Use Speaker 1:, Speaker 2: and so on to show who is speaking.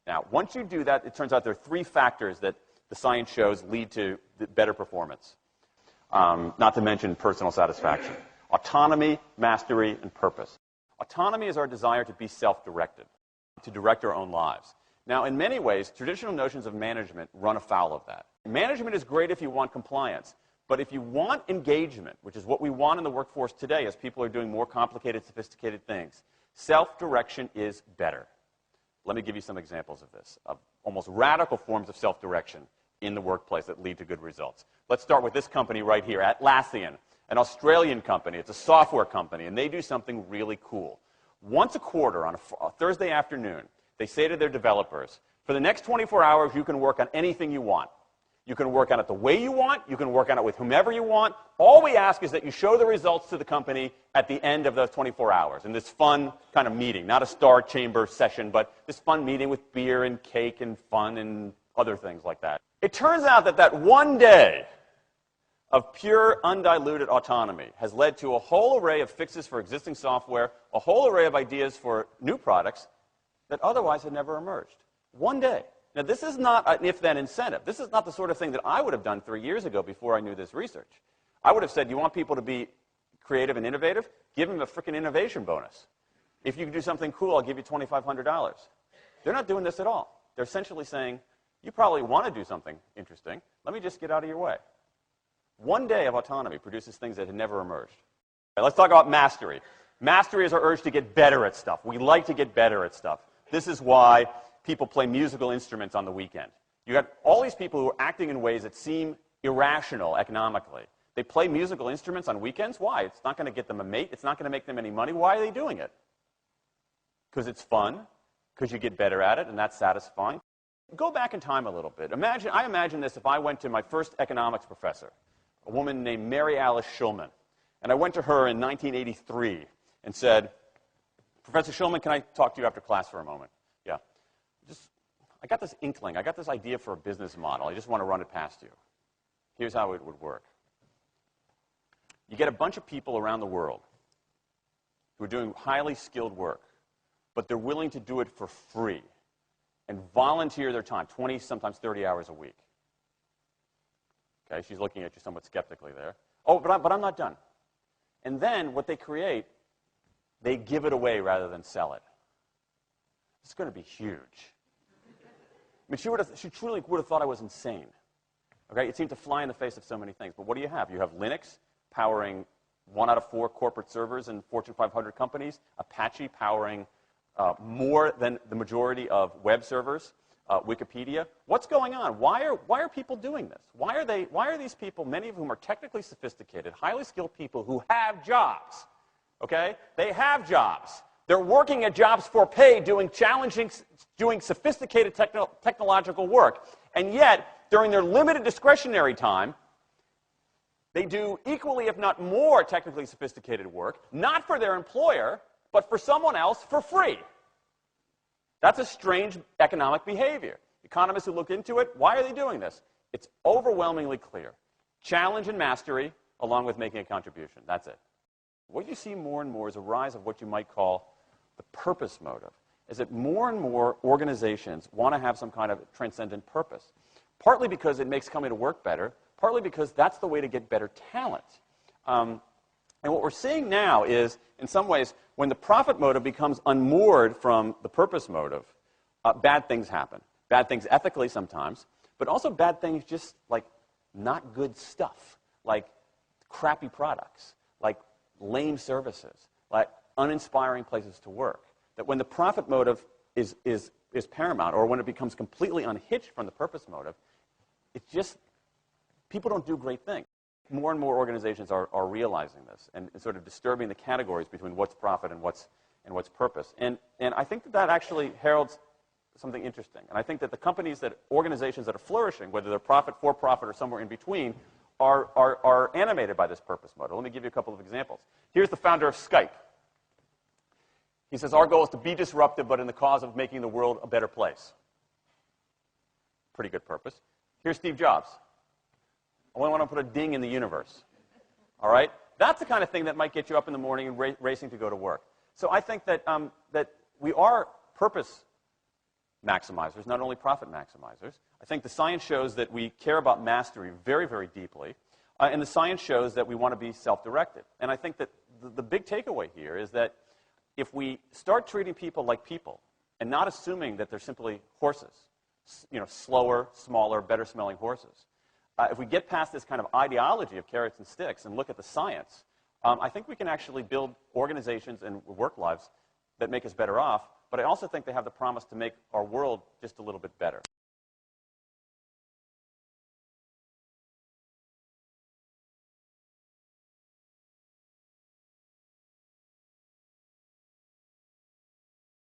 Speaker 1: Now, once you do that, it turns out there are 3 factors that the science shows lead to better performance, not to mention personal satisfaction. Autonomy, mastery, and purpose. Autonomy is our desire to be self-directed, to direct our own lives. Now, in many ways, traditional notions of management run afoul of that. Management is great if you want compliance, but if you want engagement, which is what we want in the workforce today as people are doing more complicated, sophisticated things, self-direction is better. Let me give you some examples of this, of almost radical forms of self-direction in the workplace that lead to good results. Let's start with this company right here, Atlassian, an Australian company. It's a software company, and they do something really cool. Once a quarter, on a Thursday afternoon, they say to their developers, for the next 24 hours, you can work on anything you want. You can work on it the way you want. You can work on it with whomever you want. All we ask is that you show the results to the company at the end of those 24 hours in this fun kind of meeting, not a star chamber session, but this fun meeting with beer and cake and fun and other things like that. It turns out that that one day of pure, undiluted autonomy has led to a whole array of fixes for existing software, a whole array of ideas for new products that otherwise had never emerged. One day. Now, this is not an if-then incentive. This is not the sort of thing that I would have done 3 years ago before I knew this research. I would have said, you want people to be creative and innovative? Give them a freaking innovation bonus. If you can do something cool, I'll give you $2,500. They're not doing this at all. They're essentially saying, you probably want to do something interesting. Let me just get out of your way. One day of autonomy produces things that had never emerged. Right, let's talk about mastery. Mastery is our urge to get better at stuff. We like to get better at stuff. This is why people play musical instruments on the weekend. You got all these people who are acting in ways that seem irrational economically. They play musical instruments on weekends. Why? It's not going to get them a mate. It's not going to make them any money. Why are they doing it? Because it's fun, because you get better at it, and that's satisfying. Go back in time a little bit. I imagine this if I went to my first economics professor, a woman named Mary Alice Schulman, and I went to her in 1983 and said, Professor Schulman, can I talk to you after class for a moment? Yeah. I got this inkling. I got this idea for a business model. I just want to run it past you. Here's how it would work. You get a bunch of people around the world who are doing highly skilled work, but they're willing to do it for free and volunteer their time, 20, sometimes 30 hours a week. Okay, she's looking at you somewhat skeptically there. Oh, but I'm not done. And then what they create, they give it away rather than sell it. It's going to be huge. I mean, she truly would have thought I was insane. Okay, it seemed to fly in the face of so many things. But what do you have? You have Linux powering 1 out of 4 corporate servers in Fortune 500 companies, Apache powering more than the majority of web servers, Wikipedia. What's going on? Why are people doing this? Why are these people, many of whom are technically sophisticated, highly skilled people who have jobs? Okay? They have jobs. They're working at jobs for pay, doing sophisticated technological work. And yet, during their limited discretionary time, they do equally, if not more, technically sophisticated work, not for their employer, but for someone else for free. That's a strange economic behavior. Economists who look into it, why are they doing this? It's overwhelmingly clear. Challenge and mastery, along with making a contribution. That's it. What you see more and more is a rise of what you might call the purpose motive, is that more and more organizations want to have some kind of transcendent purpose, partly because it makes coming to work better, partly because that's the way to get better talent. And what we're seeing now is, in some ways, when the profit motive becomes unmoored from the purpose motive, bad things happen. Bad things ethically sometimes, but also bad things just like not good stuff, like crappy products, like lame services, like uninspiring places to work. That when the profit motive is paramount, or when it becomes completely unhitched from the purpose motive, it's just, people don't do great things. More and more organizations are realizing this and sort of disturbing the categories between what's profit and what's purpose. And I think that actually heralds something interesting. And I think that the organizations that are flourishing, whether they're profit, for-profit, or somewhere in between, are animated by this purpose motive. Let me give you a couple of examples. Here's the founder of Skype. He says, our goal is to be disruptive, but in the cause of making the world a better place. Pretty good purpose. Here's Steve Jobs. I want to put a ding in the universe. All right? That's the kind of thing that might get you up in the morning and racing to go to work. So I think that, that we are purpose maximizers, not only profit maximizers. I think the science shows that we care about mastery very, very deeply. And the science shows that we want to be self-directed. And I think that the big takeaway here is that if we start treating people like people and not assuming that they're simply horses, slower, smaller, better-smelling horses, if we get past this kind of ideology of carrots and sticks and look at the science, I think we can actually build organizations and work lives that make us better off, but I also think they have the promise to make our world just a little bit better.